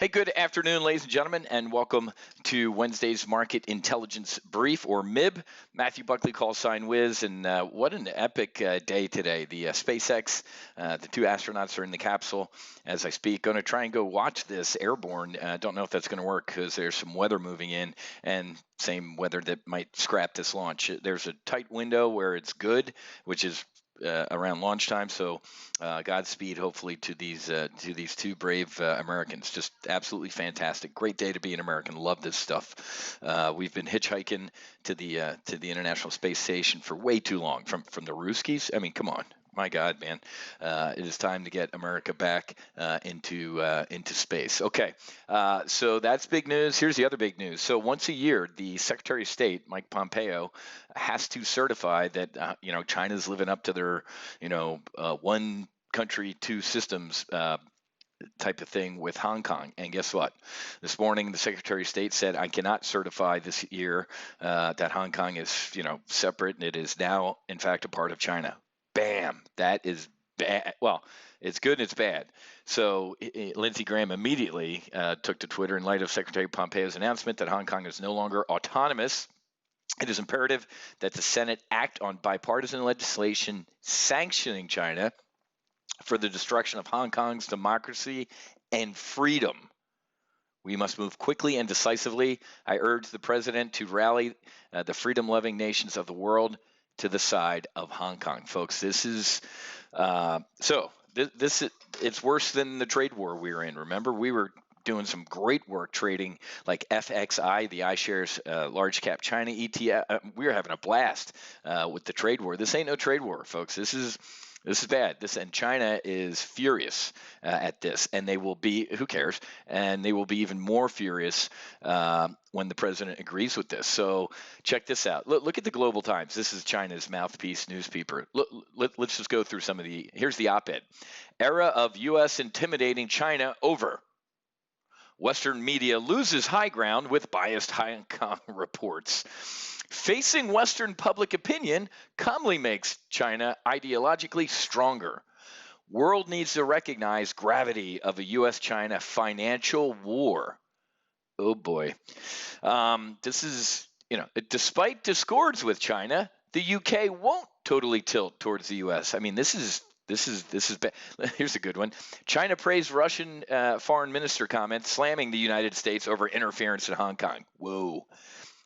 Hey, good afternoon, ladies and gentlemen, and welcome to Wednesday's Market Intelligence Brief, or MIB. Matthew Buckley, call sign Wiz, and what an epic day today. The SpaceX, the two astronauts are in the capsule as I speak. Going to try and go watch this airborne. Don't know if that's going to work because there's some weather moving in, and same weather that might scrap this launch. There's a tight window where it's good, which is around launch time. So Godspeed, hopefully, to these two brave Americans. Just absolutely fantastic. Great day to be an American. Love this stuff. We've been hitchhiking to the International Space Station for way too long from the Ruskies. I mean, come on. My God, man, it is time to get America back into space. Okay, so that's big news. Here's the other big news. So once a year, the Secretary of State, Mike Pompeo, has to certify that China's living up to their one country, two systems type of thing with Hong Kong. And guess what? This morning, the Secretary of State said, I cannot certify this year that Hong Kong is separate, and it is now, in fact, a part of China. Bam! That is bad. Well, it's good and it's bad. So Lindsey Graham immediately took to Twitter in light of Secretary Pompeo's announcement that Hong Kong is no longer autonomous. It is imperative that the Senate act on bipartisan legislation sanctioning China for the destruction of Hong Kong's democracy and freedom. We must move quickly and decisively. I urge the president to rally the freedom-loving nations of the world to the side of Hong Kong, folks. This is it's worse than the trade war we were in. Remember, we were doing some great work trading like FXI, the iShares large cap China ETF. We were having a blast with the trade war. This ain't no trade war, folks. This is bad. And China is furious at this, and they will be. Who cares? And they will be even more furious when the president agrees with this. So check this out. Look at the Global Times. This is China's mouthpiece newspaper. Let's just go through some of the. Here's the op-ed. Era of U.S. intimidating China over. Western media loses high ground with biased Hong Kong reports. Facing Western public opinion calmly makes China ideologically stronger. World needs to recognize gravity of a U.S.-China financial war. Oh boy. This is, despite discords with China, the UK won't totally tilt towards the U.S. I mean, this is bad. Here's a good one. China praised Russian foreign minister comments slamming the United States over interference in Hong Kong. Whoa.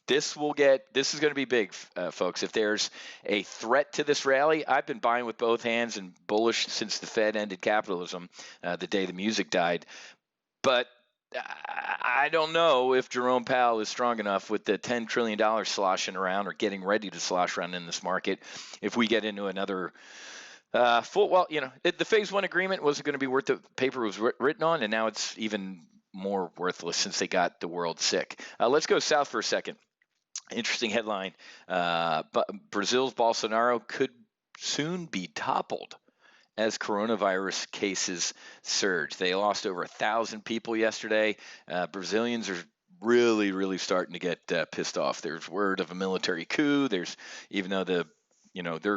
This is going to be big, folks. If there's a threat to this rally, I've been buying with both hands and bullish since the Fed ended capitalism, the day the music died. But I don't know if Jerome Powell is strong enough with the $10 trillion sloshing around or getting ready to slosh around in this market if we get into another the phase one agreement wasn't going to be worth the paper it was written on, and now it's even more worthless since they got the world sick. Let's go south for a second. Interesting headline. But Brazil's Bolsonaro could soon be toppled as coronavirus cases surge. They lost over 1,000 people yesterday. Brazilians are really, really starting to get pissed off. There's word of a military coup. Even though their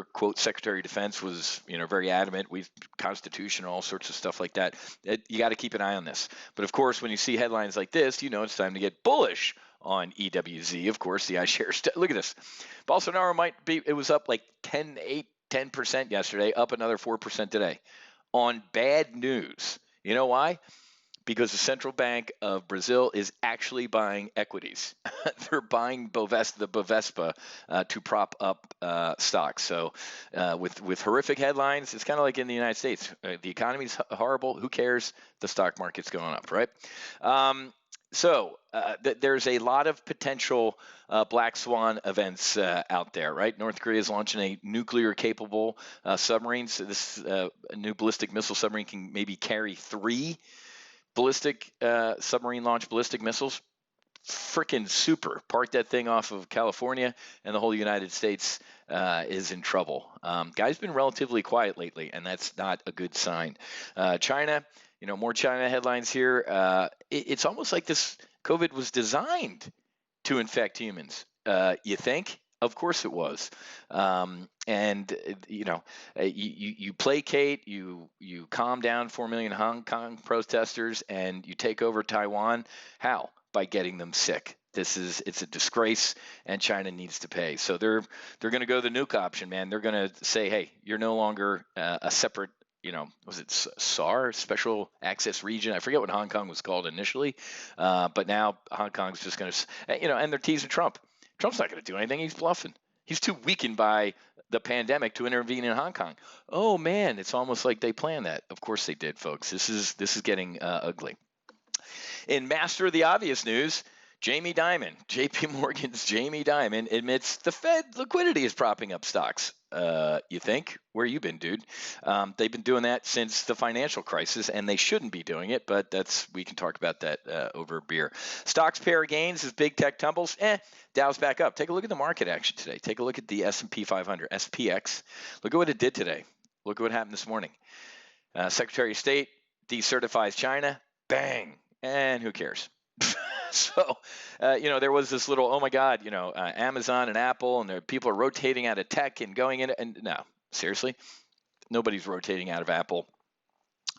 quote Secretary of Defense was, very adamant. We've Constitution, all sorts of stuff like that. You got to keep an eye on this. But of course, when you see headlines like this, it's time to get bullish on EWZ. Of course, the iShares. Look at this. Bolsonaro it was up like 10% yesterday, up another 4% today on bad news. You know why? Because the Central Bank of Brazil is actually buying equities. They're buying the Bovespa to prop up stocks. So with horrific headlines, it's kind of like in the United States. The economy's horrible. Who cares? The stock market's going up, right? There's a lot of potential black swan events out there, right? North Korea is launching a nuclear-capable submarine. So this new ballistic missile submarine can maybe carry 3 ballistic submarine launched ballistic missiles. Freaking super. Park that thing off of California and the whole United States is in trouble. Guy's been relatively quiet lately, and that's not a good sign. China, more China headlines here. It's almost like this COVID was designed to infect humans. You think? Of course it was. And you placate, you calm down 4 million Hong Kong protesters, and you take over Taiwan. How? By getting them sick. It's a disgrace, and China needs to pay. So they're going to go the nuke option, man. They're going to say, hey, you're no longer a separate, was it SAR, Special Access Region? I forget what Hong Kong was called initially, but now Hong Kong's just going to, and they're teasing Trump. Trump's not going to do anything. He's bluffing. He's too weakened by the pandemic to intervene in Hong Kong. Oh man, it's almost like they planned that. Of course they did, folks. This is getting ugly. In Master of the Obvious news, Jamie Dimon, JP Morgan's Jamie Dimon admits the Fed liquidity is propping up stocks. You think? Where you been, dude? They've been doing that since the financial crisis, and they shouldn't be doing it, but we can talk about that over beer. Stocks pair gains as big tech tumbles. Dow's back up. Take a look at the market action today. Take a look at the S&P 500, SPX. Look at what it did today. Look at what happened this morning. Secretary of State decertifies China. Bang. And who cares? So, there was this little, oh my God, Amazon and Apple, and people are rotating out of tech and going in. And no, seriously, nobody's rotating out of Apple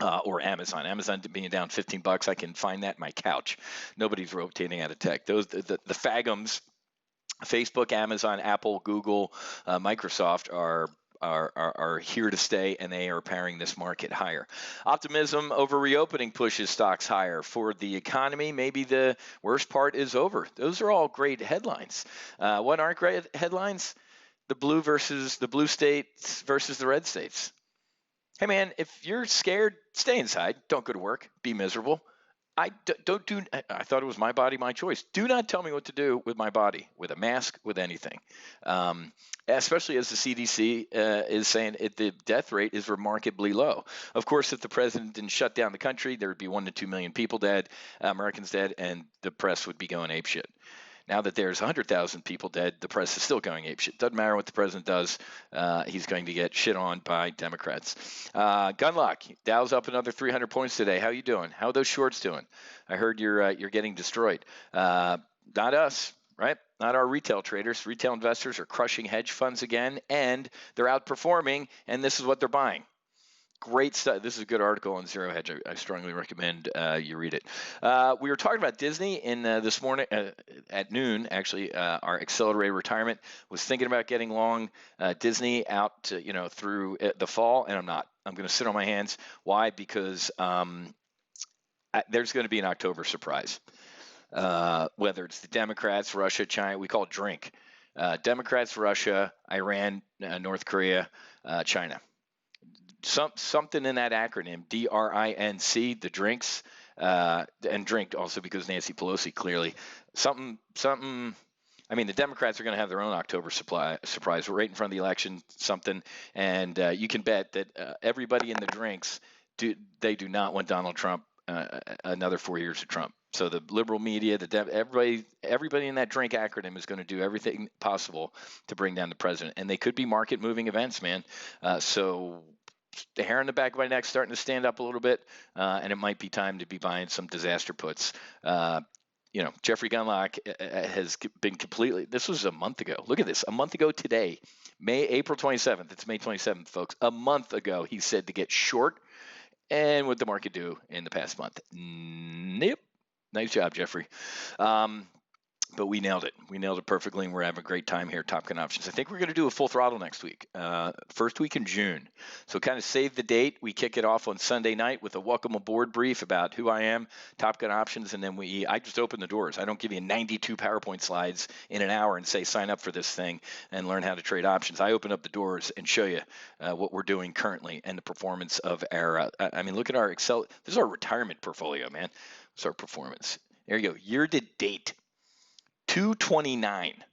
or Amazon. Amazon being down $15, I can find that in my couch. Nobody's rotating out of tech. Those the FAGMs, Facebook, Amazon, Apple, Google, Microsoft are here to stay, and they are powering this market higher. Optimism over reopening pushes stocks higher. For the economy, maybe the worst part is over. Those are all great headlines. What aren't great headlines? The blue states versus the red states. Hey man, if you're scared, stay inside. Don't go to work. Be miserable. I thought it was my body, my choice. Do not tell me what to do with my body, with a mask, with anything. Especially as the CDC is saying the death rate is remarkably low. Of course, if the president didn't shut down the country, there would be 1 to 2 million people dead, Americans dead, and the press would be going apeshit. Now that there's 100,000 people dead, the press is still going apeshit. Doesn't matter what the president does, he's going to get shit on by Democrats. Gunlock, Dow's up another 300 points today. How you doing? How are those shorts doing? I heard you're getting destroyed. Not us, right? Not our retail traders. Retail investors are crushing hedge funds again, and they're outperforming, and this is what they're buying. Great stuff. This is a good article on Zero Hedge. I strongly recommend you read it. We were talking about Disney this morning at noon. Actually, our accelerated retirement was thinking about getting long Disney out to, through the fall, and I'm not. I'm going to sit on my hands. Why? Because there's going to be an October surprise. Whether it's the Democrats, Russia, China, we call it drink. Democrats, Russia, Iran, North Korea, China. Something in that acronym, DRINC, the drinks, and drink also because Nancy Pelosi clearly something. I mean, the Democrats are going to have their own October surprise. We're right in front of the election, something, and you can bet that everybody in the drinks do not want Donald Trump another 4 years of Trump. So the liberal media, everybody in that drink acronym is going to do everything possible to bring down the president, and they could be market-moving events, man. So the hair on the back of my neck starting to stand up a little bit, and it might be time to be buying some disaster puts. Jeffrey Gunlock has been completely. This was a month ago. Look at this. A month ago today, April 27th. It's May 27th, folks. A month ago, he said to get short. And what did the market do in the past month? Nope. Nice job, Jeffrey. But we nailed it. We nailed it perfectly, and we're having a great time here at Top Gun Options. I think we're going to do a full throttle next week, first week in June. So kind of save the date. We kick it off on Sunday night with a welcome aboard brief about who I am, Top Gun Options, and then I just open the doors. I don't give you 92 PowerPoint slides in an hour and say sign up for this thing and learn how to trade options. I open up the doors and show you what we're doing currently and the performance of our. Look at our Excel. This is our retirement portfolio, man. It's our performance. There you go. Year to date. 229.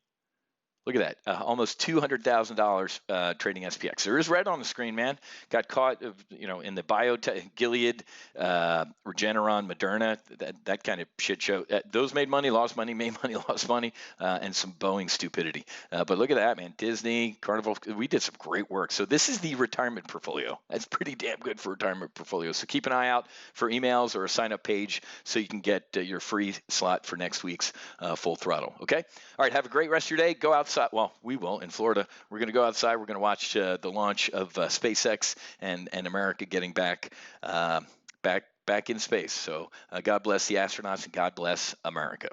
Look at that, almost $200,000 trading SPX. There is red on the screen, man. Got caught, in the biotech, Gilead, Regeneron, Moderna, that kind of shit show. Those made money, lost money, made money, lost money, and some Boeing stupidity. But look at that, man. Disney, Carnival, we did some great work. So this is the retirement portfolio. That's pretty damn good for retirement portfolio. So keep an eye out for emails or a sign-up page so you can get your free slot for next week's Full Throttle. Okay? All right, have a great rest of your day. Go out outside. Well, we will in Florida. We're going to go outside. We're going to watch the launch of SpaceX and America getting back in space. So God bless the astronauts and God bless America.